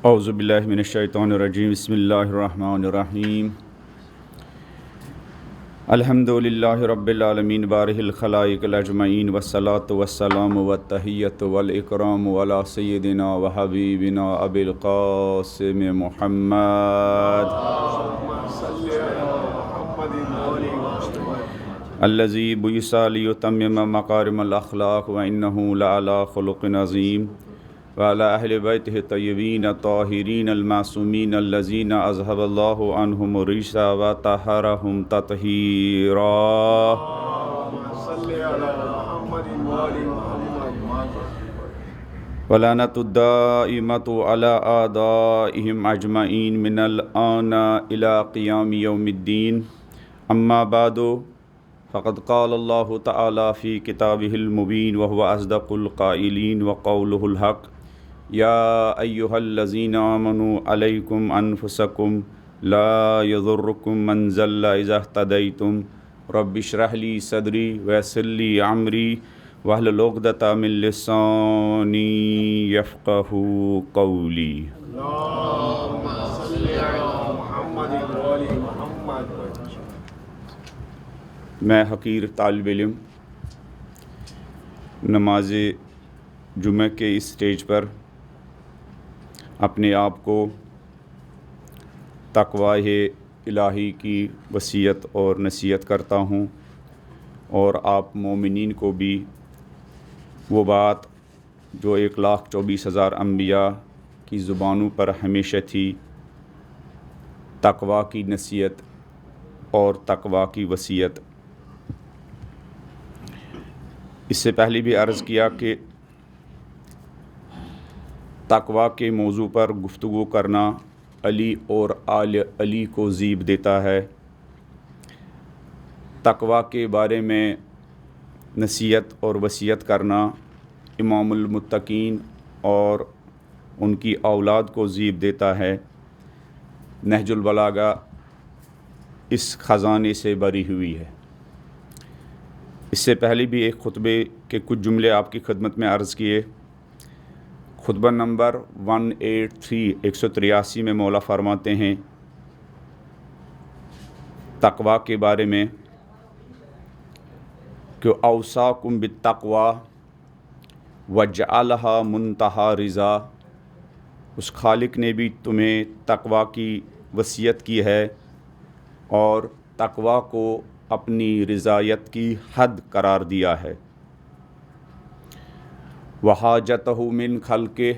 اعوذ باللہ من الشیطان الرجیم بسم اللہ الرحمن الرحیم الحمد للہ رب العالمین بارئ الخلائق اجمعین والصلاة والسلام والتحیۃ والاکرام علی سیدنا و حبیبنا ابی القاسم محمد الذی بعث لیتمم مکارم الاخلاق وانہ لعلی خلق عظیم وعلى أهل بيته الطيبين الطاهرين المعصومين الذين أذهب الله عنهم الرجس وطهرهم تطهيرا. ولعنة الدائمة على أعدائهم أجمعين من الآن إلى قيام يوم الدين. أما بعد فقد قال الله تعالى في كتابه المبين وهو أصدق القائلين وقوله الحق يا أيها الذين آمنوا عليكم أنفسكم لا يضركم من ضل إذا اهتديتم رب اشرح لي صدري ويسر لي أمري واحلل عقدة من لساني يفقهوا قولي. اللهم صل على محمد وآل محمد. میں حقیر طالب علم نماز جمعہ کے اس سٹیج پر اپنے آپ کو تقوی الہی کی وصیت اور نصیحت کرتا ہوں، اور آپ مومنین کو بھی وہ بات جو 1,24,000 انبیاء کی زبانوں پر ہمیشہ تھی، تقوی کی نصیحت اور تقوی کی وصیت. اس سے پہلے بھی عرض کیا کہ تقوی کے موضوع پر گفتگو کرنا علی اور آل علی کو زیب دیتا ہے. تقوی کے بارے میں نصیحت اور وصیت کرنا امام المتقین اور ان کی اولاد کو زیب دیتا ہے. نہج البلاغہ اس خزانے سے بری ہوئی ہے. اس سے پہلے بھی ایک خطبے کے کچھ جملے آپ کی خدمت میں عرض کیے. خطبہ نمبر 183 میں مولا فرماتے ہیں تقوی کے بارے میں کہ اوصاکم بالتقوی وجعلھا منتہا رضا. اس خالق نے بھی تمہیں تقوی کی وصیت کی ہے اور تقوی کو اپنی رضایت کی حد قرار دیا ہے. وحاجتہ من خلقہ،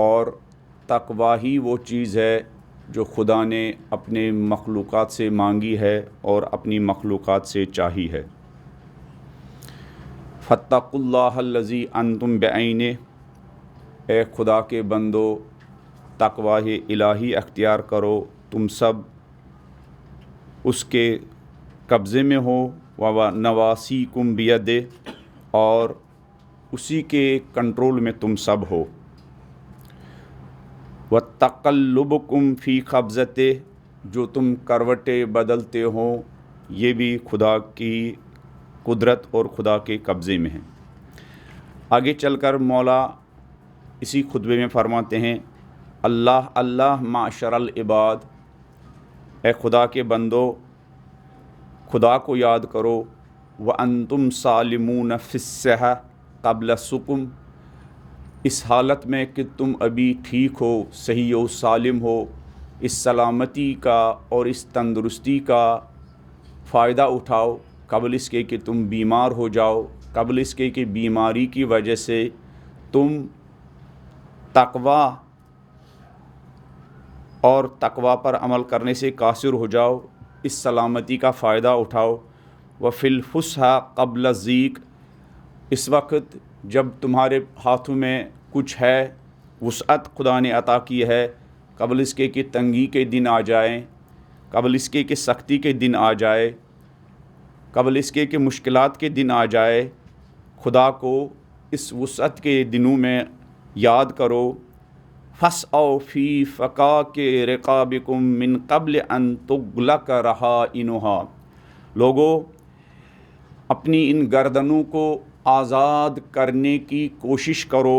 اور تقوی ہی وہ چیز ہے جو خدا نے اپنے مخلوقات سے مانگی ہے اور اپنی مخلوقات سے چاہی ہے. فاتقوا اللہ الذی انتم بعینہ، اے خدا کے بندو تقوی الہی اختیار کرو، تم سب اس کے قبضے میں ہو. وَنَوَاسِيكُمْ بِيَدِهِ، اور اسی کے کنٹرول میں تم سب ہو. وَتَقَلُّبُكُمْ فِي قَبْضَتِهِ، جو تم کروٹیں بدلتے ہو یہ بھی خدا کی قدرت اور خدا کے قبضے میں ہے. آگے چل کر مولا اسی خطبے میں فرماتے ہیں اللہ اللہ معاشر العباد، اے خدا کے بندو خدا کو یاد کرو. وَأَنْتُمْ سَالِمُونَ فِي الصِّحَّةِ قَبْلَ السُّقُمِ، اس حالت میں کہ تم ابھی ٹھیک ہو، صحیح و سالم ہو، اس سلامتی کا اور اس تندرستی کا فائدہ اٹھاؤ قبل اس کے کہ تم بیمار ہو جاؤ، قبل اس کے کہ بیماری کی وجہ سے تم تقوی اور تقوی پر عمل کرنے سے قاصر ہو جاؤ. اس سلامتی کا فائدہ اٹھاؤ. وَفِي الْفُسْحَةِ قَبْلَ الضِّيقِ، اس وقت جب تمہارے ہاتھوں میں کچھ ہے، وسعت خدا نے عطا کی ہے، قبل اس کے کہ تنگی کے دن آ جائیں، قبل اس کے کہ سختی کے دن آ جائے، قبل اس کے کہ مشکلات کے دن آ جائے، خدا کو اس وسعت کے دنوں میں یاد کرو. فَاسْعَوْا فِي فَكَاكِ رِقَابِكُم مِّن قَبْلِ أَن تُغْلَقَ رَحَائِنُهَا، لوگو اپنی ان گردنوں کو آزاد کرنے کی کوشش کرو.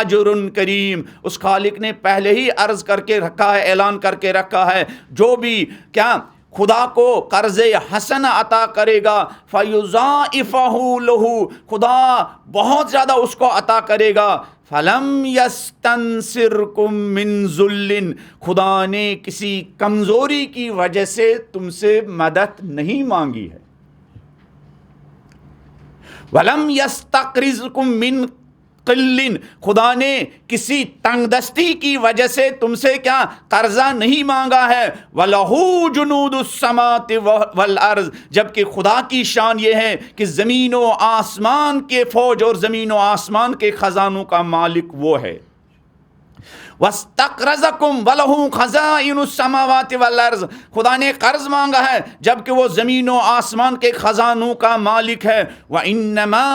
أَجْرٌ کریم. اس خالق نے پہلے ہی عرض کر کے رکھا ہے، اعلان کر کے رکھا ہے، جو بھی کیا خدا کو قرض حسن عطا کرے گا فَيُضَاعِفَهُ لَهُ، خدا بہت زیادہ اس کو عطا کرے گا. فَلَمْ يَسْتَنْصِرْكُمْ مِنْ ذُلٍّ، خدا نے کسی کمزوری کی وجہ سے تم سے مدد نہیں مانگی ہے. وَلَمْ يَسْتَقْرِضْكُمْ مِنْ قِلٍّ، خدا نے کسی تنگ دستی کی وجہ سے تم سے کیا قرضہ نہیں مانگا ہے. وَلَهُ جُنُودُ السَّمَاوَاتِ وَالْأَرْضِ، جبکہ خدا کی شان یہ ہے کہ زمین و آسمان کے فوج اور زمین و آسمان کے خزانوں کا مالک وہ ہے. وَاسْتَقْرَضَكُمْ وَلَهُ خَزَائِنُ السَّمَاوَاتِ وَالْأَرْضِ، خدا نے قرض مانگا ہے جبکہ وہ زمین و آسمان کے خزانوں کا مالک ہے. وَإِنَّمَا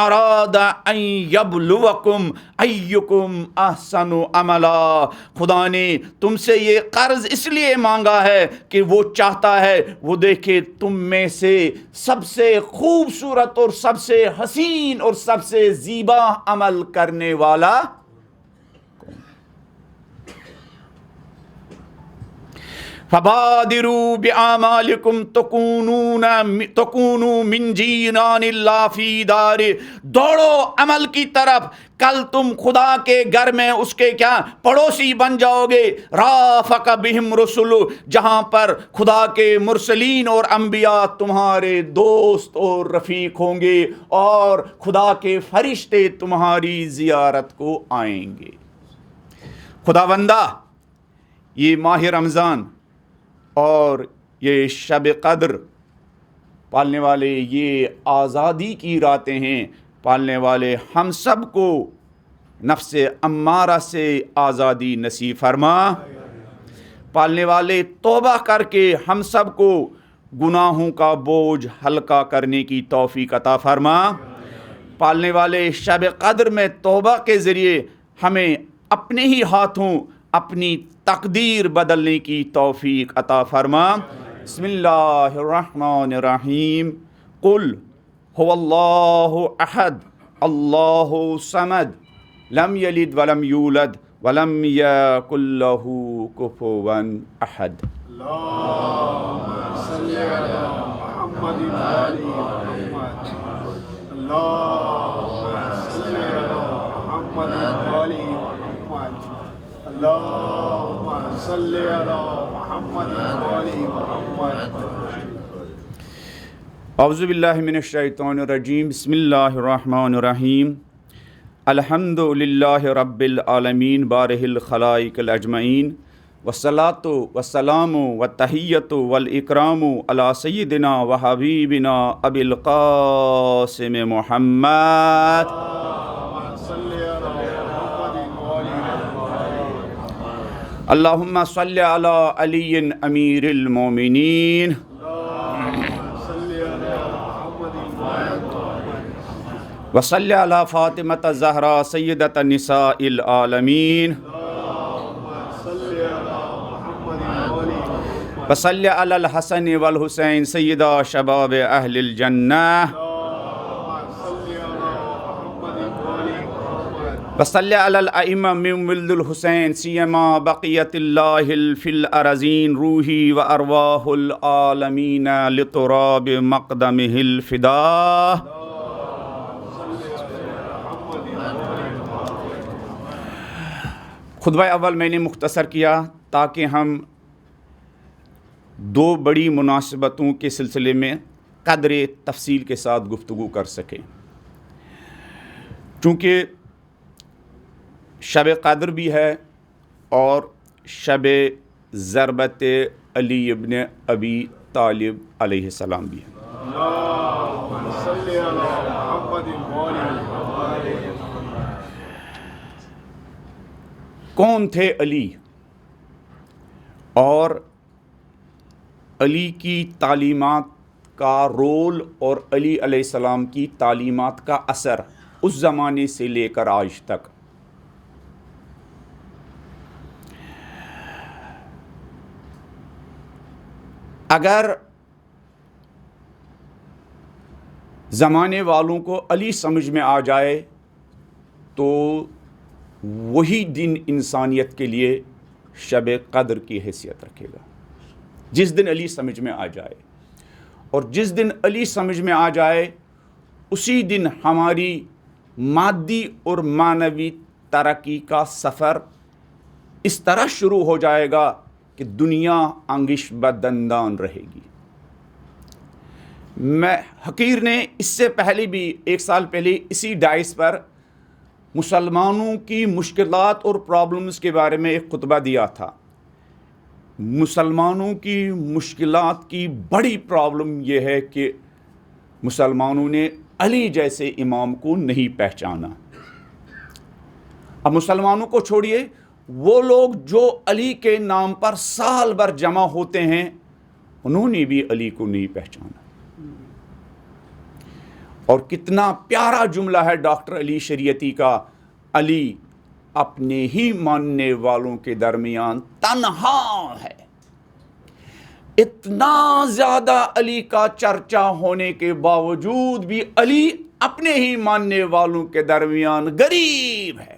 أَرَادَ أَن يَبْلُوَكُمْ أَيُّكُمْ أَحْسَنُ عَمَلًا، خدا نے تم سے یہ قرض اس لیے مانگا ہے کہ وہ چاہتا ہے وہ دیکھے تم میں سے سب سے خوبصورت اور سب سے حسین اور سب سے زیبا عمل کرنے والا. فَبَادِرُوا بِأَعْمَالِكُمْ تَكُونُوا مِنْ جِيرَانِ اللَّهِ فِي دَارِ، دوڑو عمل کی طرف، کل تم خدا کے گھر میں اس کے کیا پڑوسی بن جاؤ گے. رافق بہم رسل، جہاں پر خدا کے مرسلین اور انبیاء تمہارے دوست اور رفیق ہوں گے اور خدا کے فرشتے تمہاری زیارت کو آئیں گے. خدا بندہ، یہ ماہ رمضان اور یہ شب قدر پالنے والے، یہ آزادی کی راتیں ہیں. پالنے والے ہم سب کو نفس امارہ سے آزادی نصیب فرما. پالنے والے توبہ کر کے ہم سب کو گناہوں کا بوجھ ہلکا کرنے کی توفیق عطا فرما. پالنے والے شب قدر میں توبہ کے ذریعے ہمیں اپنے ہی ہاتھوں اپنی تقدیر بدلنے کی توفیق عطا فرما. بسم اللہ الرحمن الرحیم. قل هو اللہ احد اللہ صمد لم یلد ولم یولد ولم یکن له کفوا احد. اللهم صل على محمد وآل محمد. اللهم صل على محمد وآل محمد. اللهم صل على محمد وآل محمد. اعوذ باللہ من الشیطان الرجیم. بسم اللہ الرحمن الرحیم. الحمد للہ رب العالمین بارہ الخلائق الاجمعین، والصلاۃ والسلام والتحیۃ والاکرام علی سیدنا و حبیبنا ابی القاسم محمد. اللہم صل علی علی امیر المومنین. وصلی علی فاطمۃ الزہراء سیدۃ نساء العالمین. وصلی علی الحسن والحسین سیدہ شباب اہل الجنہ. وصلی علی الائمہ من ولد الحسین سیما بقیت اللہ فی الارضین روحی و ارواح العالمین لتراب مقدمہ الفداء. خطبہ اول میں نے مختصر کیا تاکہ ہم دو بڑی مناسبتوں کے سلسلے میں قدر تفصیل کے ساتھ گفتگو کر سکیں. چونکہ شب قدر بھی ہے اور شب ضربت علی ابن ابی طالب علیہ السلام بھی ہے. کون تھے علی اور علی کی تعلیمات کا رول اور علی علیہ السلام کی تعلیمات کا اثر اس زمانے سے لے کر آج تک. اگر زمانے والوں کو علی سمجھ میں آ جائے تو وہی دن انسانیت کے لیے شب قدر کی حیثیت رکھے گا، جس دن علی سمجھ میں آ جائے. اور جس دن علی سمجھ میں آ جائے اسی دن ہماری مادی اور معنوی ترقی کا سفر اس طرح شروع ہو جائے گا کہ دنیا انگش بدندان رہے گی. میں حقیر نے اس سے پہلے بھی 1 سال پہلے اسی ڈائس پر مسلمانوں کی مشکلات اور پرابلمز کے بارے میں ایک خطبہ دیا تھا. مسلمانوں کی مشکلات کی بڑی پرابلم یہ ہے کہ مسلمانوں نے علی جیسے امام کو نہیں پہچانا. اب مسلمانوں کو چھوڑیے، وہ لوگ جو علی کے نام پر سال بھر جمع ہوتے ہیں انہوں نے بھی علی کو نہیں پہچانا. اور کتنا پیارا جملہ ہے ڈاکٹر علی شریعتی کا، علی اپنے ہی ماننے والوں کے درمیان تنہا ہے. اتنا زیادہ علی کا چرچا ہونے کے باوجود بھی علی اپنے ہی ماننے والوں کے درمیان غریب ہے.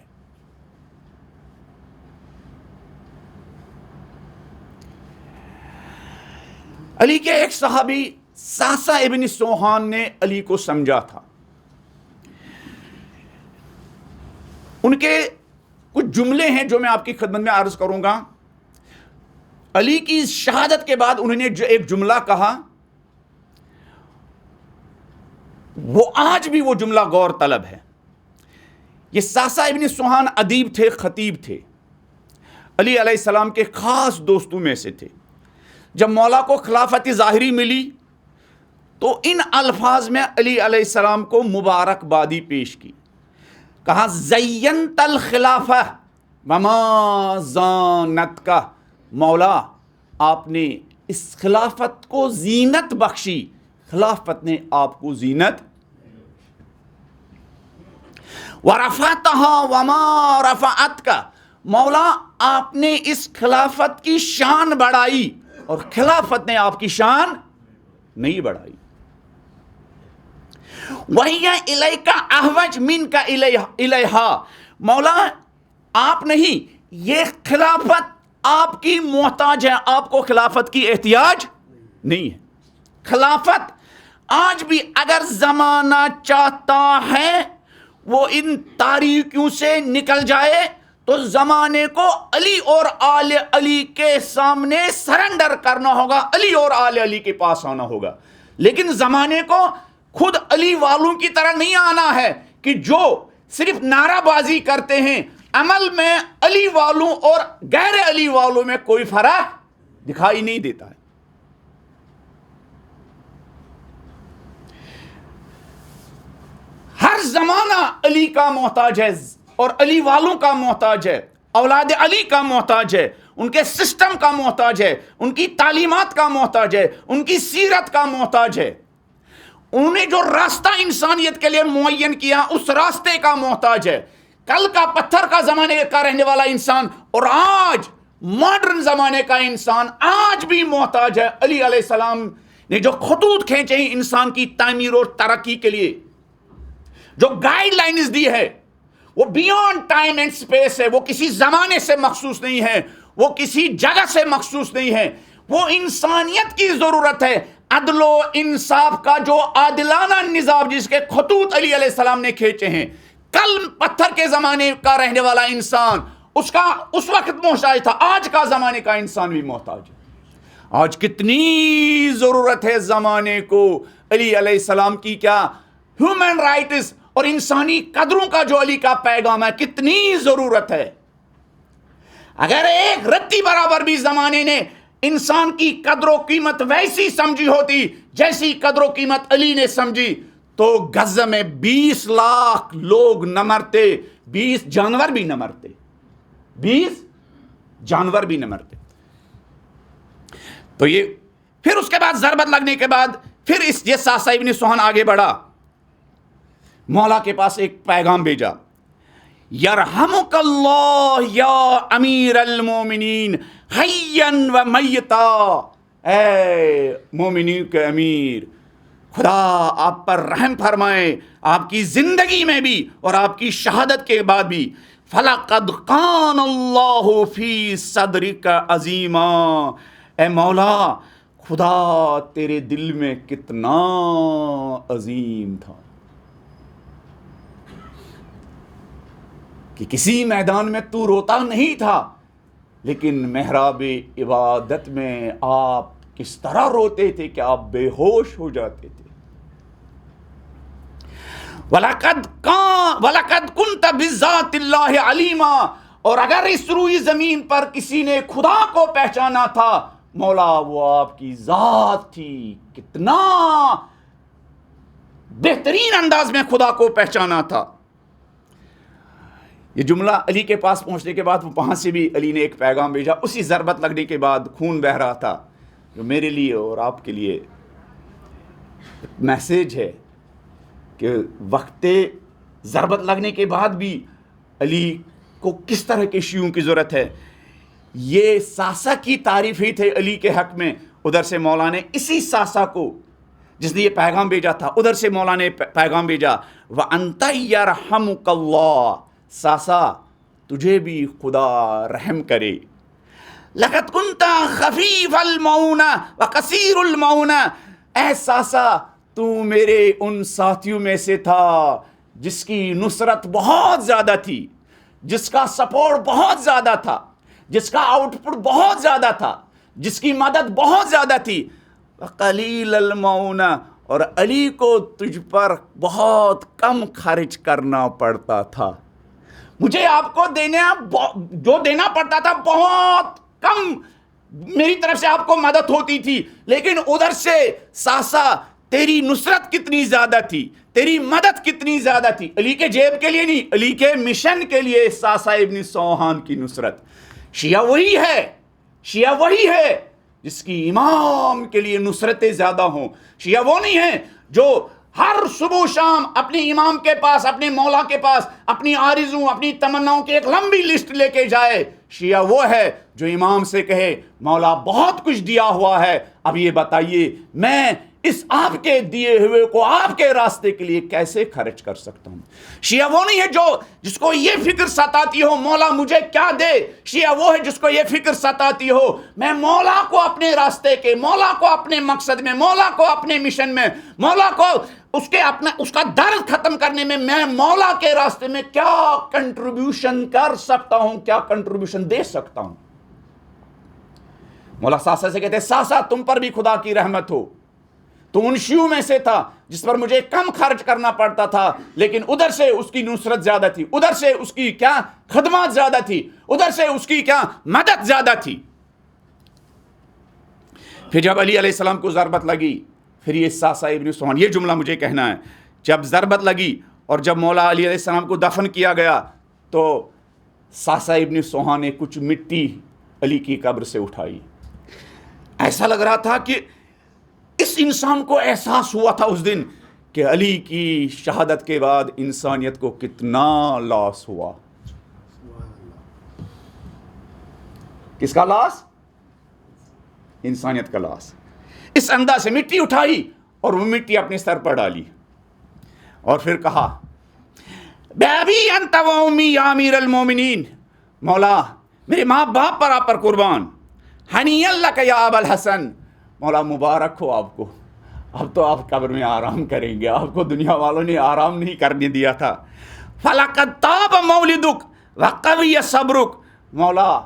علی کے ایک صحابی ساسا ابن سوحان نے علی کو سمجھا تھا. ان کے کچھ جملے ہیں جو میں آپ کی خدمت میں عرض کروں گا. علی کی شہادت کے بعد انہوں نے جو ایک جملہ کہا، وہ آج بھی وہ جملہ غور طلب ہے. یہ ساسا ابن سوحان ادیب تھے، خطیب تھے، علی علیہ السلام کے خاص دوستوں میں سے تھے. جب مولا کو خلافت ظاہری ملی تو ان الفاظ میں علی علیہ السلام کو مبارکبادی پیش کی. کہا زینت الخلافہ وما زانت کا، مولا آپ نے اس خلافت کو زینت بخشی، خلافت نے آپ کو زینت. ورفعتها وما رفعت کا، مولا آپ نے اس خلافت کی شان بڑھائی اور خلافت نے آپ کی شان نہیں بڑھائی. وَهِيَ إِلَيْكَ أَحْوَجْ مِنْكَ إِلَيْهَا، مولا آپ نہیں، یہ خلافت آپ کی محتاج ہے، آپ کو خلافت کی احتیاج نہیں ہے. خلافت آج بھی اگر زمانہ چاہتا ہے وہ ان تاریکیوں سے نکل جائے تو زمانے کو علی اور آل علی کے سامنے سرنڈر کرنا ہوگا، علی اور آل علی کے پاس آنا ہوگا. لیکن زمانے کو خود علی والوں کی طرح نہیں آنا ہے کہ جو صرف نعرہ بازی کرتے ہیں، عمل میں علی والوں اور غیر علی والوں میں کوئی فرق دکھائی نہیں دیتا ہے. ہر زمانہ علی کا محتاج ہے اور علی والوں کا محتاج ہے، اولاد علی کا محتاج ہے، ان کے سسٹم کا محتاج ہے، ان کی تعلیمات کا محتاج ہے، ان کی سیرت کا محتاج ہے. انہوں نے جو راستہ انسانیت کے لیے معین کیا اس راستے کا محتاج ہے. کل کا پتھر کا زمانے کا رہنے والا انسان اور آج ماڈرن زمانے کا انسان آج بھی محتاج ہے. علی علیہ السلام نے جو خطوط کھینچے ہیں انسان کی تعمیر اور ترقی کے لیے، جو گائیڈ لائنز دی ہے، وہ بیونڈ ٹائم اینڈ سپیس ہے. وہ کسی زمانے سے مخصوص نہیں ہے، وہ کسی جگہ سے مخصوص نہیں ہے. وہ انسانیت کی ضرورت ہے. عدل و انصاف کا جو عادلانہ نظام جس کے خطوط علی علیہ السلام نے کھینچے ہیں، کل پتھر کے زمانے کا رہنے والا انسان اس کا اس وقت محتاج تھا، آج کا زمانے کا انسان بھی محتاج ہے. آج کتنی ضرورت ہے زمانے کو علی علیہ السلام کی، کیا ہیومن رائٹس اور انسانی قدروں کا جو علی کا پیغام ہے، کتنی ضرورت ہے. اگر ایک رتی برابر بھی زمانے نے انسان کی قدر و قیمت ویسی سمجھی ہوتی جیسی قدر و قیمت علی نے سمجھی تو غزہ میں 20 لاکھ لوگ نہ مرتے، 20 جانور بھی نہ مرتے، 20 جانور بھی نہ مرتے. تو یہ پھر اس کے بعد ضربت لگنے کے بعد پھر یہ ساسا ابن سوحان آگے بڑھا، مولا کے پاس ایک پیغام بھیجا، یرحمک اللہ یا امیر المومنین حیا و میتا، اے مومنین کے امیر، خدا آپ پر رحم فرمائے، آپ کی زندگی میں بھی اور آپ کی شہادت کے بعد بھی۔ فَلَقَدْ قَانَ اللَّهُ فِي صَدْرِكَ عَظِيمًا، اے مولا خدا تیرے دل میں کتنا عظیم تھا کہ کسی میدان میں تو روتا نہیں تھا، لیکن محراب عبادت میں آپ کس طرح روتے تھے کہ آپ بے ہوش ہو جاتے تھے۔ وَلَقَدْ كُنْتَ بِذَاتِ اللَّهِ عَلِيمًا، اور اگر اس روئی زمین پر کسی نے خدا کو پہچانا تھا مولا وہ آپ کی ذات تھی۔ کتنا بہترین انداز میں خدا کو پہچانا تھا۔ یہ جملہ علی کے پاس پہنچنے کے بعد وہاں سے بھی علی نے ایک پیغام بھیجا، اسی ضربت لگنے کے بعد خون بہہ رہا تھا، جو میرے لیے اور آپ کے لیے میسیج ہے کہ وقت ضربت لگنے کے بعد بھی علی کو کس طرح کے شیعوں کی ضرورت ہے۔ یہ ساسا کی تعریف ہی تھے علی کے حق میں، ادھر سے مولا نے اسی ساسا کو جس نے یہ پیغام بھیجا تھا، ادھر سے مولا نے پیغام بھیجا وَأَنْتَ يَرْحَمُكَ اللَّهُ، ساسا تجھے بھی خدا رحم کرے۔ لَقَدْ كُنْتَ خَفِيفَ الْمَوْنَ وَقَصِيرُ الْمَوْنَ، اے ساسا تو میرے ان ساتھیوں میں سے تھا جس کی نصرت بہت زیادہ تھی، جس کا سپورٹ بہت زیادہ تھا، جس کا آؤٹ پٹ بہت زیادہ تھا، جس کی مدد بہت زیادہ تھی۔ وَقَلِيلَ الْمَوْنَ، اور علی کو تجھ پر بہت کم خرچ کرنا پڑتا تھا، مجھے آپ کو جو دینا پڑتا تھا بہت کم میری طرف سے آپ کو مدد ہوتی تھی، لیکن ادھر سے ساسا تیری نصرت کتنی زیادہ تھی، تیری مدد کتنی زیادہ تھی، علی کے جیب کے لیے نہیں، علی کے مشن کے لیے ساسا ابن سوہان کی نصرت۔ شیعہ وہی ہے جس کی امام کے لیے نصرتیں زیادہ ہوں۔ شیعہ وہ نہیں ہیں جو ہر صبح شام اپنے امام کے پاس، اپنے مولا کے پاس اپنی آرزوں، اپنی تمناؤں کی ایک لمبی لسٹ لے کے جائے۔ شیعہ وہ ہے جو امام سے کہے مولا بہت کچھ دیا ہوا ہے، اب یہ بتائیے میں اس آپ کے دیے ہوئے کو آپ کے راستے کے لیے کیسے خرچ کر سکتا ہوں۔ شیعہ وہ نہیں ہے جس کو یہ فکر ستاتی ہو مولا مجھے کیا دے، شیعہ وہ ہے جس کو یہ فکر ستاتی ہو میں مولا کو اپنے راستے کے، مولا کو اپنے مقصد میں، مولا کو اپنے مشن میں، مولا کو اس کا درد ختم کرنے میں مولا کے راستے میں کیا کنٹریبیوشن کر سکتا ہوں، کیا کنٹریبیوشن دے سکتا ہوں۔ مولا ساسا سے کہتے ساسا تم پر بھی خدا کی رحمت ہو، تو ان شیعوں میں سے تھا جس پر مجھے کم خرچ کرنا پڑتا تھا، لیکن ادھر سے اس کی نصرت زیادہ تھی، ادھر سے اس کی کیا خدمات زیادہ تھی، ادھر سے اس کی کیا مدد زیادہ تھی۔ پھر جب علی علیہ السلام کو ضربت لگی، پھر یہ ساسا ابن سوہان، یہ جملہ مجھے کہنا ہے، جب ضربت لگی اور جب مولا علی علیہ السلام کو دفن کیا گیا تو ساسا ابن سوہان نے کچھ مٹی علی کی قبر سے اٹھائی۔ ایسا لگ رہا تھا کہ اس انسان کو احساس ہوا تھا اس دن کہ علی کی شہادت کے بعد انسانیت کو کتنا لاس ہوا۔ کس کا لاس؟ انسانیت کا لاس۔ اس انداز سے مٹی اٹھائی اور وہ مٹی اپنے سر پر ڈالی اور پھر کہا بابی انت و امی یا امیر المومنین، مولا میرے ماں باپ پر آپ پر قربان، ہنی اللہ کا یا ابا الحسن، مولا مبارک ہو آپ کو، اب تو آپ قبر میں آرام کریں گے، آپ کو دنیا والوں نے آرام نہیں کرنے دیا تھا۔ فَلَقَدْ طَابَ مَوْلِدُكَ وَقَوِيَ صَبْرُكَ، مولا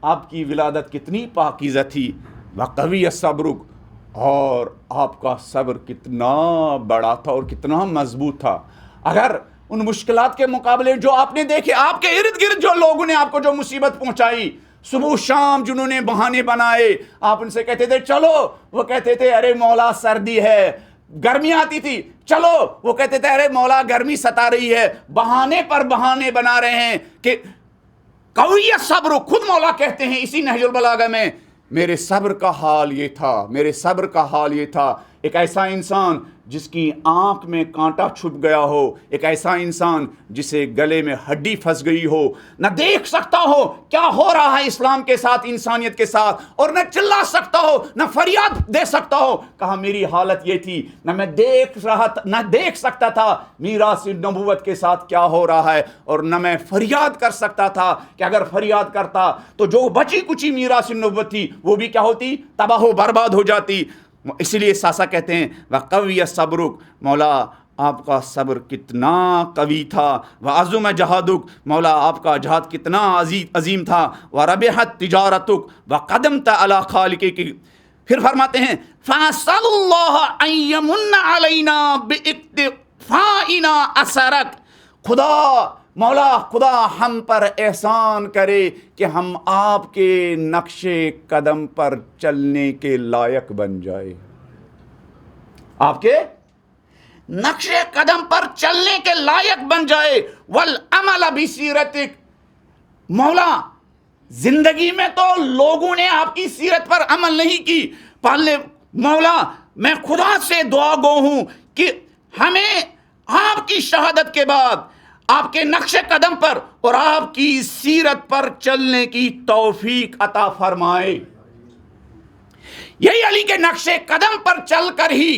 آپ کی ولادت کتنی پاکیزہ تھی، وَقَوِيَ صَبْرُكَ، اور آپ کا صبر کتنا بڑا تھا اور کتنا مضبوط تھا۔ اگر ان مشکلات کے مقابلے جو آپ نے دیکھے، آپ کے ارد گرد جو لوگوں نے آپ کو جو مصیبت پہنچائی، صبح شام جنہوں نے بہانے بنائے، آپ ان سے کہتے تھے چلو، وہ کہتے تھے ارے مولا سردی ہے، گرمی آتی تھی چلو، وہ کہتے تھے ارے مولا گرمی ستا رہی ہے، بہانے پر بہانے بنا رہے ہیں کہ قوی صبر، خود مولا کہتے ہیں اسی نہج البلاغہ میں، میرے صبر کا حال یہ تھا، میرے صبر کا حال یہ تھا ایک ایسا انسان جس کی آنکھ میں کانٹا چھپ گیا ہو، ایک ایسا انسان جسے گلے میں ہڈی پھنس گئی ہو، نہ دیکھ سکتا ہو کیا ہو رہا ہے اسلام کے ساتھ، انسانیت کے ساتھ، اور نہ چلا سکتا ہو، نہ فریاد دے سکتا ہو، کہا میری حالت یہ تھی، نہ میں دیکھ سکتا تھا میراث نبوت کے ساتھ کیا ہو رہا ہے، اور نہ میں فریاد کر سکتا تھا کہ اگر فریاد کرتا تو جو بچی کچی میراث نبوت تھی وہ بھی کیا ہوتی، تباہ و برباد ہو جاتی۔ اس لیے ساسا کہتے ہیں وَقَوِّيَ صَبْرُكَ، مولا آپ کا صبر کتنا قوی تھا، وَعَظُمَ جَهَادُكَ، مولا آپ کا جہاد کتنا عظیم تھا، وَرَبِحَتْ تِجَارَتُكَ وَقَدَمْتَ عَلَى خَالِقِكَ۔ پھر فرماتے ہیں فَأَسْأَلُ اللَّهَ أَن يَمُنَّ عَلَيْنَا بِإِقْتِفَائِنَا أَثَرَكَ، خدا ہم پر احسان کرے کہ ہم آپ کے نقش قدم پر چلنے کے لائق بن جائے، آپ کے نقش قدم پر چلنے کے لائق بن جائے، وَالْعَمَلَ بِسِيرَتِكَ، مولا زندگی میں تو لوگوں نے آپ کی سیرت پر عمل نہیں کی، پہلے مولا میں خدا سے دعا گو ہوں کہ ہمیں آپ کی شہادت کے بعد آپ کے نقش قدم پر اور آپ کی سیرت پر چلنے کی توفیق عطا فرمائے۔ یہی علی کے نقش قدم پر چل کر ہی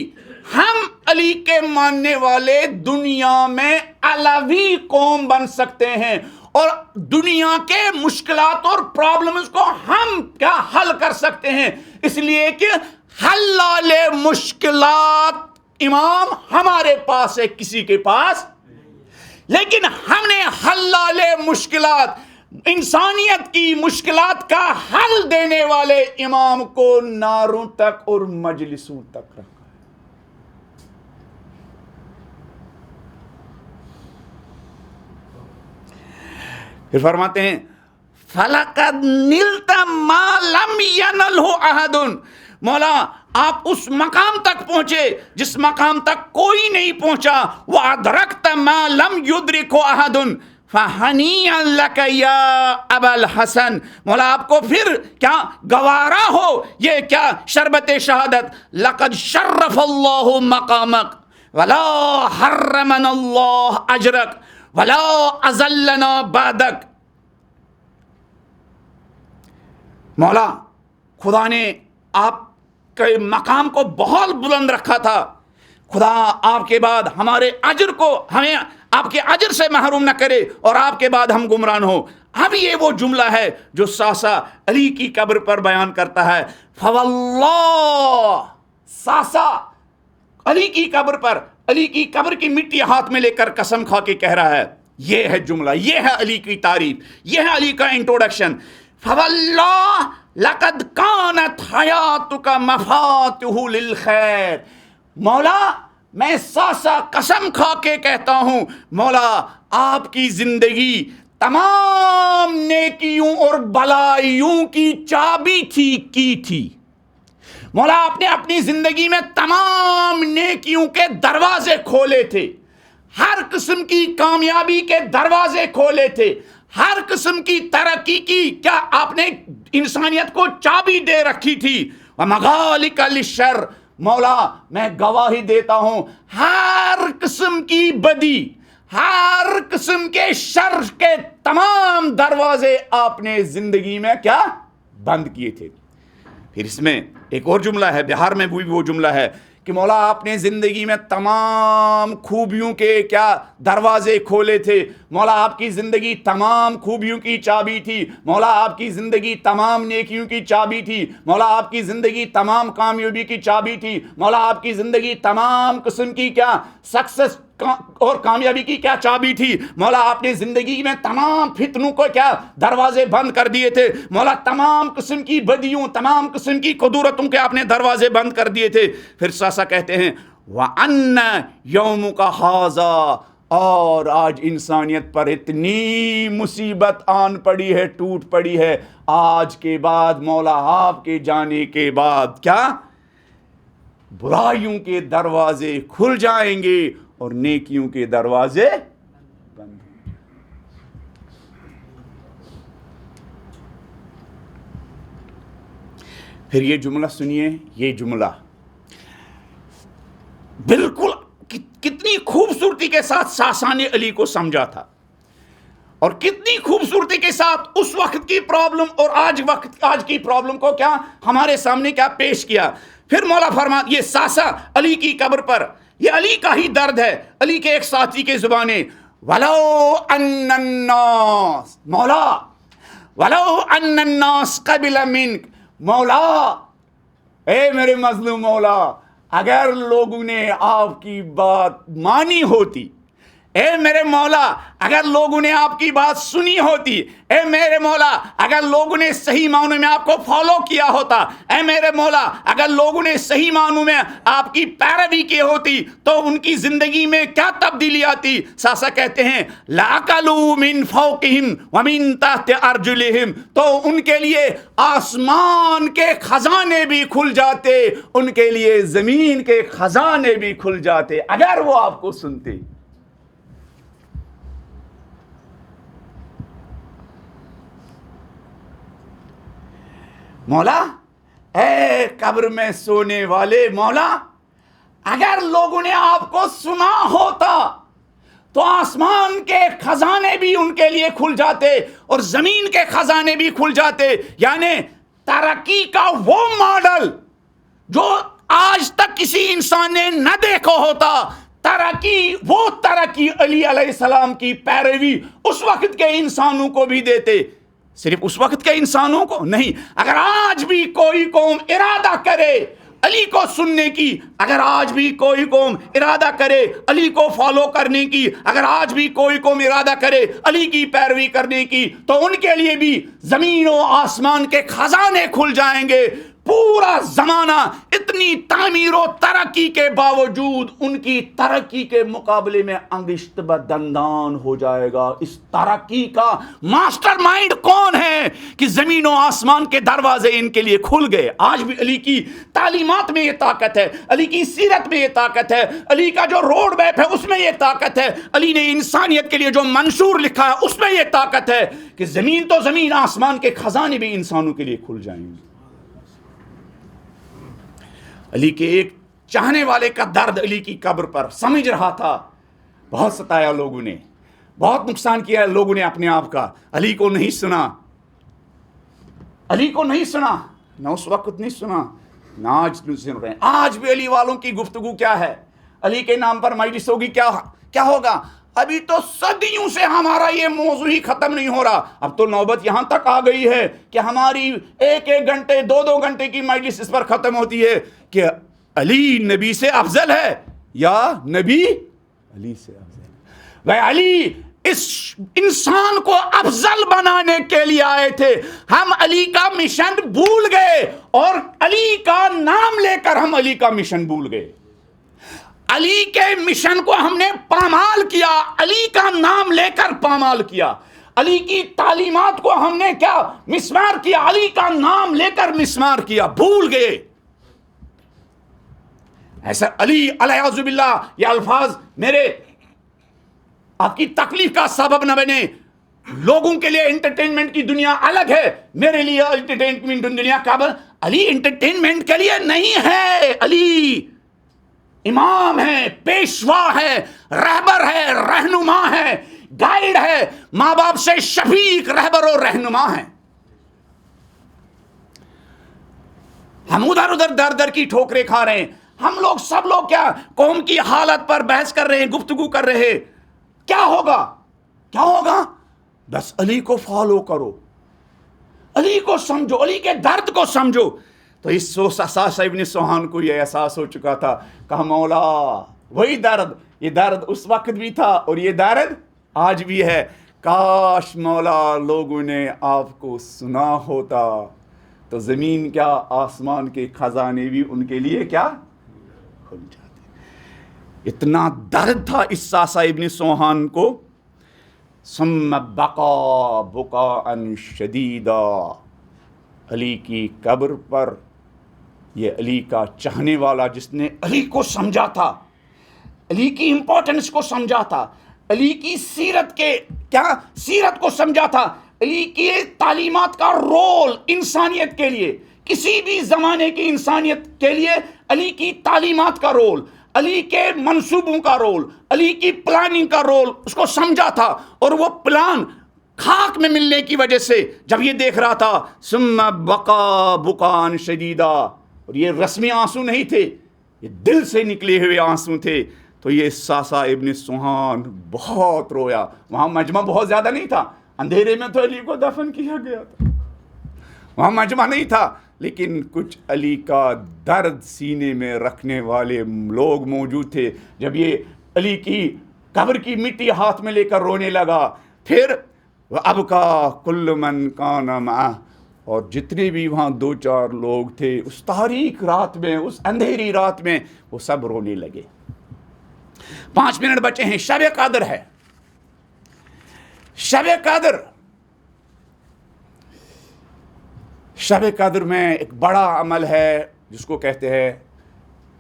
ہم علی کے ماننے والے دنیا میں علوی قوم بن سکتے ہیں، اور دنیا کے مشکلات اور پرابلمز کو ہم کیا حل کر سکتے ہیں، اس لیے کہ حلال مشکلات امام ہمارے پاس ہے، کسی کے پاس، لیکن ہم نے حلال مشکلات، انسانیت کی مشکلات کا حل دینے والے امام کو ناروں تک اور مجلسوں تک رکھا ہے۔ پھر فرماتے ہیں فَلَقَدْ نِلْتَ مَا لَمْ يَنَلْهُ أَحَدٌ، مولا آپ اس مقام تک پہنچے جس مقام تک کوئی نہیں پہنچا، وَأَدْرَكْتَ مَا لَمْ يُدْرِكُ أَحَدٌ فَهَنِيئًا لَكَ يَا أَبَا الْحَسَنِ، مولا آپ کو پھر کیا گوارا ہو یہ کیا شربت شہادت، لَقَدْ شَرَّفَ اللَّهُ مَقَامَكَ وَلَا حَرَّمَنَا اللَّهُ أَجْرَكَ وَلَا أَذَلَّنَا بَعْدَكَ، مولا خدا نے آپ کے مقام کو بہت بلند رکھا تھا، خدا آپ کے بعد ہمارے اجر کو، ہمیں آپ کے اجر سے محروم نہ کرے اور آپ کے بعد ہم گمراہ ہوں۔ اب یہ وہ جملہ ہے جو ساسا علی کی قبر پر بیان کرتا ہے، فواللہ، ساسا علی کی قبر پر، علی کی قبر کی مٹی ہاتھ میں لے کر قسم کھا کے کہہ رہا ہے، یہ ہے جملہ، یہ ہے علی کی تعریف، یہ ہے علی کا انٹروڈکشن، فواللہ لقد کانت حیاتک مفاتح للخیر، مولا میں ساسا قسم کھا کے کہتا ہوں، مولا آپ کی زندگی تمام نیکیوں اور بلائیوں کی چابی تھی، مولا آپ نے اپنی زندگی میں تمام نیکیوں کے دروازے کھولے تھے، ہر قسم کی کامیابی کے دروازے کھولے تھے، ہر قسم کی ترقی کی کیا آپ نے انسانیت کو چابی دے رکھی تھی، وَمَغَالِقَ لِلشَّرِّ، مولا میں گواہی دیتا ہوں ہر قسم کی بدی، ہر قسم کے شر کے تمام دروازے آپ نے زندگی میں کیا بند کیے تھے۔ پھر اس میں ایک اور جملہ ہے، بہار میں بھی وہ جملہ ہے کہ مولا آپ نے زندگی میں تمام خوبیوں کے کیا دروازے کھولے تھے، مولا آپ کی زندگی تمام خوبیوں کی چابی تھی، مولا آپ کی زندگی تمام نیکیوں کی چابی تھی، مولا آپ کی زندگی تمام کامیابی کی چابی تھی، مولا آپ کی زندگی تمام قسم کی کیا سکسس اور کامیابی کی کیا چابی تھی، مولا آپ نے زندگی میں تمام فتنوں کو کیا دروازے بند کر دیے تھے، مولا تمام قسم کی بدیوں، تمام قسم کی قدورتوں کے آپ نے دروازے بند کر دیے تھے۔ پھر ساسا کہتے ہیں وَأَنَّ يَوْمُكَ هَذَا، اور آج انسانیت پر اتنی مصیبت آن پڑی ہے، ٹوٹ پڑی ہے، آج کے بعد مولا آپ کے جانے کے بعد کیا برائیوں کے دروازے کھل جائیں گے اور نیکیوں کے دروازے بند۔ پھر یہ جملہ سنیے، یہ جملہ کے ساتھ ساسا نے علی کو سمجھا تھا، اور کتنی خوبصورتی کے ساتھ اس وقت کی پرابلم اور آج کی پرابلم کو کیا ہمارے سامنے کیا پیش کیا۔ پھر مولا فرما، یہ ساسا علی کی قبر پر، یہ علی کا ہی درد ہے۔ علی کے ایک ساتھی کے زبانیں، وَلَوْ أَنَّ النَّاسِ، مولا وَلَوْ أَنَّ النَّاسِ قَبِلَ مِنْكَ، مولا اے میرے مظلوم مولا، اگر لوگوں نے آپ کی بات مانی ہوتی، اے میرے مولا اگر لوگوں نے آپ کی بات سنی ہوتی، اے میرے مولا اگر لوگوں نے صحیح معنوں میں آپ کو فالو کیا ہوتا، اے میرے مولا اگر لوگوں نے صحیح معنوں میں آپ کی پیروی کی ہوتی تو ان کی زندگی میں کیا تبدیلی آتی۔ ساسا کہتے ہیں لَأَكَلُوا مِنْ فَوْقِهِمْ وَمِنْ تَحْتِ أَرْجُلِهِمْ، تو ان کے لیے آسمان کے خزانے بھی کھل جاتے، ان کے لیے زمین کے خزانے بھی کھل جاتے اگر وہ آپ کو سنتے۔ مولا اے قبر میں سونے والے مولا، اگر لوگوں نے آپ کو سنا ہوتا تو آسمان کے خزانے بھی ان کے لیے کھل جاتے اور زمین کے خزانے بھی کھل جاتے۔ یعنی ترقی کا وہ ماڈل جو آج تک کسی انسان نے نہ دیکھا ہوتا، وہ ترقی علی علیہ السلام کی پیروی اس وقت کے انسانوں کو بھی دیتے۔ صرف اس وقت کے انسانوں کو نہیں، اگر آج بھی کوئی قوم ارادہ کرے علی کو سننے کی، اگر آج بھی کوئی قوم ارادہ کرے علی کو فالو کرنے کی، اگر آج بھی کوئی قوم ارادہ کرے علی کی پیروی کرنے کی، تو ان کے لیے بھی زمین و آسمان کے خزانے کھل جائیں گے۔ پورا زمانہ اتنی تعمیر و ترقی کے باوجود ان کی ترقی کے مقابلے میں انگشت بدندان ہو جائے گا۔ اس ترقی کا ماسٹر مائنڈ کون ہے کہ زمین و آسمان کے دروازے ان کے لیے کھل گئے۔ آج بھی علی کی تعلیمات میں یہ طاقت ہے، علی کی سیرت میں یہ طاقت ہے، علی کا جو روڈ میپ ہے اس میں یہ طاقت ہے، علی نے انسانیت کے لیے جو منشور لکھا ہے اس میں یہ طاقت ہے کہ زمین تو زمین، آسمان کے خزانے بھی انسانوں کے لیے کھل جائیں گے۔ علی کے ایک چاہنے والے کا درد علی کی قبر پر سمجھ رہا تھا۔ بہت ستایا لوگوں نے، بہت نقصان کیا لوگوں نے اپنے آپ کا، علی کو نہیں سنا، علی کو نہیں سنا، نہ اس وقت نہیں سنا، نہ آج سن رہے ہیں۔ آج بھی علی والوں کی گفتگو کیا ہے؟ علی کے نام پر مجلس ہوگی، کیا ہوگا؟ ابھی تو صدیوں سے ہمارا یہ موضوع ہی ختم نہیں ہو رہا۔ اب تو نوبت یہاں تک آ گئی ہے کہ ہماری ایک گھنٹے 2 گھنٹے کی مجلس اس پر ختم ہوتی ہے کہ علی نبی سے افضل ہے یا نبی علی سے افضل ہے۔ وہ علی اس انسان کو افضل بنانے کے لیے آئے تھے، ہم علی کا مشن بھول گئے اور علی کا نام لے کر ہم علی کا مشن بھول گئے۔ علی کے مشن کو ہم نے پامال کیا، علی کا نام لے کر پامال کیا، علی کی تعلیمات کو ہم نے کیا مسمار کیا، علی کا نام لے کر مسمار کیا، بھول گئے۔ ایسا علی علیہ باللہ، یہ الفاظ میرے آپ کی تکلیف کا سبب نہ بنے۔ لوگوں کے لیے انٹرٹینمنٹ کی دنیا الگ ہے، میرے لیے انٹرٹینمنٹ دنیا قابل علی انٹرٹینمنٹ کے لیے نہیں ہے۔ علی امام ہے، پیشوا ہے، رہبر ہے، رہنما ہے، گائیڈ ہے، ماں باپ سے شفیق، رہبر اور رہنما ہے۔ ہم ادھر در کی ٹھوکریں کھا رہے ہیں، ہم لوگ سب لوگ کیا قوم کی حالت پر بحث کر رہے ہیں، گفتگو کر رہے ہیں۔ کیا ہوگا؟ بس علی کو فالو کرو، علی کو سمجھو، علی کے درد کو سمجھو۔ تو اس ساسا ابن سوہان کو یہ احساس ہو چکا تھا، کہا مولا وہی درد، یہ درد اس وقت بھی تھا اور یہ درد آج بھی ہے، کاش مولا لوگوں نے آپ کو سنا ہوتا تو زمین کیا آسمان کے خزانے بھی ان کے لیے کیا کھل جاتے۔ اتنا درد تھا اس ساسا ابن سوہان کو۔ ثم بقا بقاء شدیدا، علی کی قبر پر یہ علی کا چاہنے والا جس نے علی کو سمجھا تھا، علی کی امپورٹنس کو سمجھا تھا، علی کی سیرت کو سمجھا تھا، علی کی تعلیمات کا رول انسانیت کے لیے، کسی بھی زمانے کی انسانیت کے لیے علی کی تعلیمات کا رول، علی کے منصوبوں کا رول، علی کی پلاننگ کا رول اس کو سمجھا تھا، اور وہ پلان خاک میں ملنے کی وجہ سے جب یہ دیکھ رہا تھا ثم بقا بکان شدیدہ، اور یہ رسمی آنسو نہیں تھے، یہ دل سے نکلے ہوئے آنسو تھے، تو یہ ساسا ابن سوہان بہت رویا۔ وہاں مجمع بہت زیادہ نہیں تھا، اندھیرے میں تو علی کو دفن کیا گیا تھا، وہاں مجمع نہیں تھا، لیکن کچھ علی کا درد سینے میں رکھنے والے لوگ موجود تھے۔ جب یہ علی کی قبر کی مٹی ہاتھ میں لے کر رونے لگا، پھر وَأَبْكَى كُلُّ مَنْ كَانَ مَعَهُ، اور جتنے بھی وہاں 2-4 لوگ تھے اس تاریک رات میں، اس اندھیری رات میں، وہ سب رونے لگے۔ 5 منٹ بچے ہیں، شب قدر ہے۔ شب قدر، شب قدر میں ایک بڑا عمل ہے جس کو کہتے ہیں،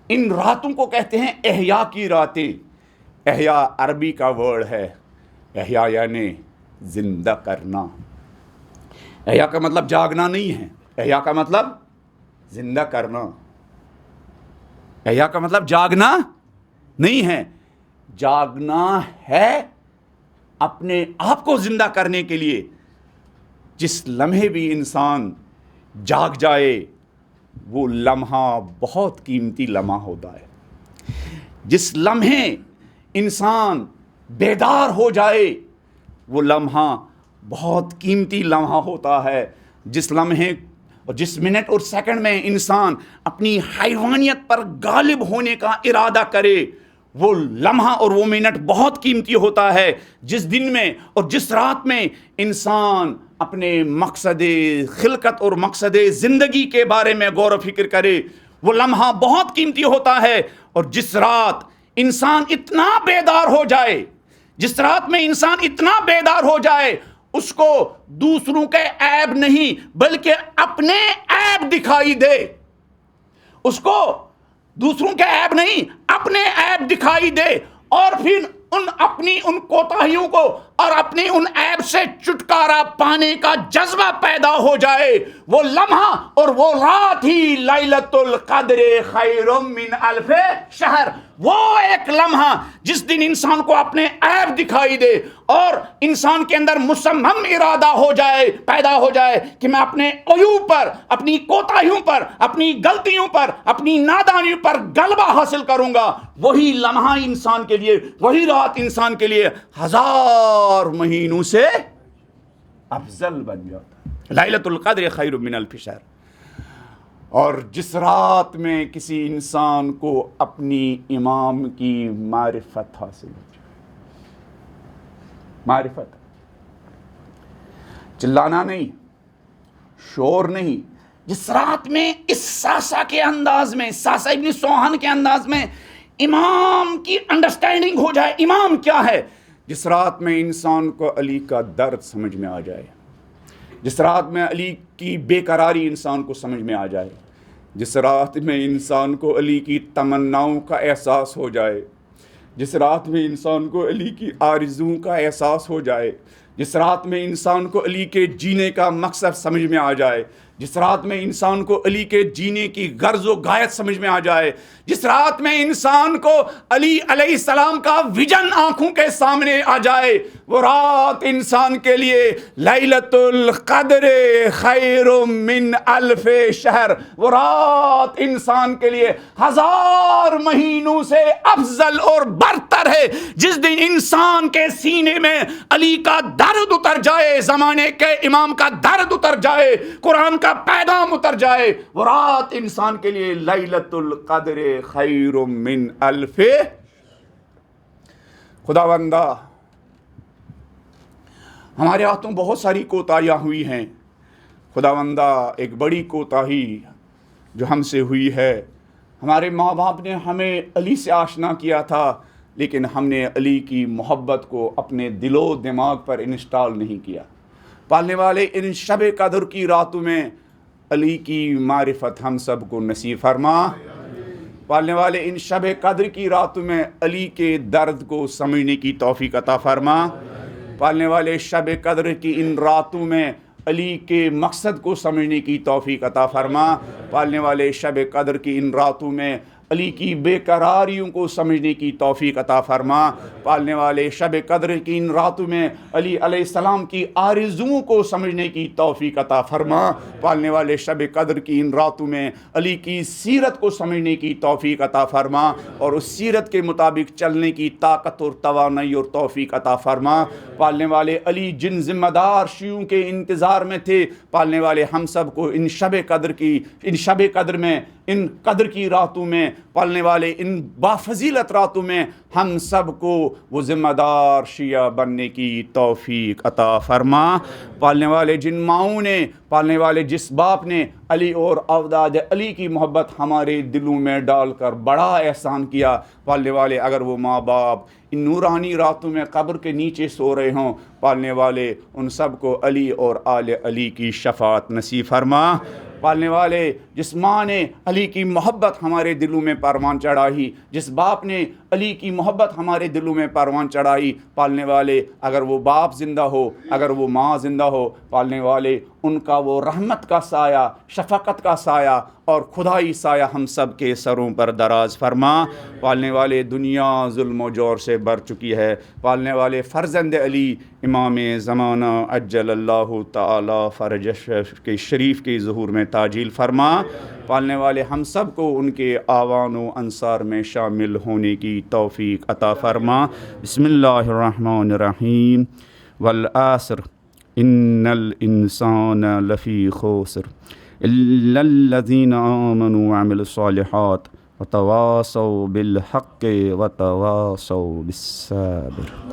ان راتوں کو کہتے ہیں احیاء کی راتیں۔ احیاء عربی کا ورڈ ہے، احیاء یعنی زندہ کرنا۔ احیاء کا مطلب جاگنا نہیں ہے، احیاء کا مطلب زندہ کرنا۔ احیاء کا مطلب جاگنا نہیں ہے، جاگنا ہے اپنے آپ کو زندہ کرنے کے لیے۔ جس لمحے بھی انسان جاگ جائے وہ لمحہ بہت قیمتی لمحہ ہوتا ہے۔ جس لمحے انسان بیدار ہو جائے وہ لمحہ بہت قیمتی لمحہ ہوتا ہے۔ جس لمحے اور جس منٹ اور سیکنڈ میں انسان اپنی حیوانیت پر غالب ہونے کا ارادہ کرے وہ لمحہ اور وہ منٹ بہت قیمتی ہوتا ہے۔ جس دن میں اور جس رات میں انسان اپنے مقصد خلقت اور مقصد زندگی کے بارے میں غور و فکر کرے وہ لمحہ بہت قیمتی ہوتا ہے۔ اور جس رات انسان اتنا بیدار ہو جائے، جس رات میں انسان اتنا بیدار ہو جائے، اس کو دوسروں کے عیب نہیں بلکہ اپنے عیب دکھائی دے، اس کو دوسروں کے عیب نہیں اپنے عیب دکھائی دے، اور پھر اپنی ان کوتاہیوں کو اور اپنی ان عیب سے چھٹکارا پانے کا جذبہ پیدا ہو جائے۔ وہ لمحہ اور وہ رات ہی لیلۃ القدر خیر من الف شہر، وہ ایک لمحہ جس دن انسان کو اپنے عیب دکھائی دے اور انسان کے اندر مصمم ارادہ ہو جائے، پیدا ہو جائے کہ میں اپنے عیوب پر، اپنی کوتاہیوں پر، اپنی غلطیوں پر، اپنی نادانیوں پر غلبہ حاصل کروں گا۔ وہی لمحہ انسان کے لیے، وہی رات انسان کے لیے 1000 مہینوں سے افضل بن جاتا ہے۔ لیلۃ القدر خیر من الف شہر۔ اور جس رات میں کسی انسان کو اپنی امام کی معرفت حاصل ہو جائے، معرفت، چلانا نہیں، شور نہیں، جس رات میں اس ساسا کے انداز میں، ساسا ابن سوہان کے انداز میں امام کی انڈرسٹینڈنگ ہو جائے، امام کیا ہے، جس رات میں انسان کو علی کا درد سمجھ میں آ جائے، جس رات میں علی کی بے قراری انسان کو سمجھ میں آ جائے، جس رات میں انسان کو علی کی تمناؤں کا احساس ہو جائے، جس رات میں انسان کو علی کی آرزوؤں کا احساس ہو جائے، جس رات میں انسان کو علی کے جینے کا مقصد سمجھ میں آ جائے، جس رات میں انسان کو علی کے جینے کی غرض و غایت سمجھ میں آ جائے، جس رات میں انسان کو علی علیہ السلام کا ویژن آنکھوں کے سامنے آ جائے، وہ رات انسان کے لیے لیلۃ القدر خیر من الف شہر، وہ رات انسان کے لیے 1000 مہینوں سے افضل اور برتر ہے۔ جس دن انسان کے سینے میں علی کا درد اتر جائے، زمانے کے امام کا درد اتر جائے، قرآن کا پیغام اتر جائے، وہ رات انسان کے لیے لیلۃ القدر خیر من الف۔ خداوندہ ہمارے ہاتھوں بہت ساری کوتاہیاں ہوئی ہیں، خداوندہ ایک بڑی کوتاہی جو ہم سے ہوئی ہے، ہمارے ماں باپ نے ہمیں علی سے آشنا کیا تھا لیکن ہم نے علی کی محبت کو اپنے دل و دماغ پر انسٹال نہیں کیا۔ پالنے والے ان شب قدر کی راتوں میں علی کی معرفت ہم سب کو نصیب فرما۔ پالنے والے ان شب قدر کی راتوں میں علی کے درد کو سمجھنے کی توفیق عطا فرما۔ پالنے والے شب قدر کی ان راتوں میں علی کے مقصد کو سمجھنے کی توفیق عطا فرما۔ پالنے والے شب قدر کی ان راتوں میں علی کی بے قراریوں کو سمجھنے کی توفیق عطا فرما۔ پالنے والے شب قدر کی ان راتوں میں علی علیہ السلام کی آرزوؤں کو سمجھنے کی توفیق عطا فرما۔ پالنے والے شب قدر کی ان راتوں میں علی کی سیرت کو سمجھنے کی توفیق عطا فرما اور اس سیرت کے مطابق چلنے کی طاقت اور توانائی اور توفیق عطا فرما۔ پالنے والے علی جن ذمہ دار شیعوں کے انتظار میں تھے، پالنے والے ہم سب کو ان شب قدر میں، ان قدر کی راتوں میں، پالنے والے ان بافضیلت راتوں میں ہم سب کو وہ ذمہ دار شیعہ بننے کی توفیق عطا فرما۔ پالنے والے جن ماؤں نے، پالنے والے جس باپ نے علی اور اولاد علی کی محبت ہمارے دلوں میں ڈال کر بڑا احسان کیا، پالنے والے اگر وہ ماں باپ ان نورانی راتوں میں قبر کے نیچے سو رہے ہوں، پالنے والے ان سب کو علی اور آل علی کی شفاعت نصیب فرما۔ پالنے والے جس ماں نے علی کی محبت ہمارے دلوں میں پروان چڑھائی، جس باپ نے علی کی محبت ہمارے دلوں میں پروان چڑھائی، پالنے والے اگر وہ باپ زندہ ہو، اگر وہ ماں زندہ ہو، پالنے والے ان کا وہ رحمت کا سایہ، شفقت کا سایہ اور خدائی سایہ ہم سب کے سروں پر دراز فرما۔ پالنے والے دنیا ظلم و جور سے بھر چکی ہے، پالنے والے فرزند علی امام زمانہ عجل اللہ تعالی فرجہ کے شریف کے ظہور میں تعجیل فرما۔ پالنے والے ہم سب کو ان کے آوان و انصار میں شامل ہونے کی توفیق عطا فرما۔ بسم اللہ الرحمن الرحیم۔ والعصر ان الانسان لفی خسر الا الذین آمنوا وعملوا الصالحات وتواصوا بالحق وتواصوا بالصبر۔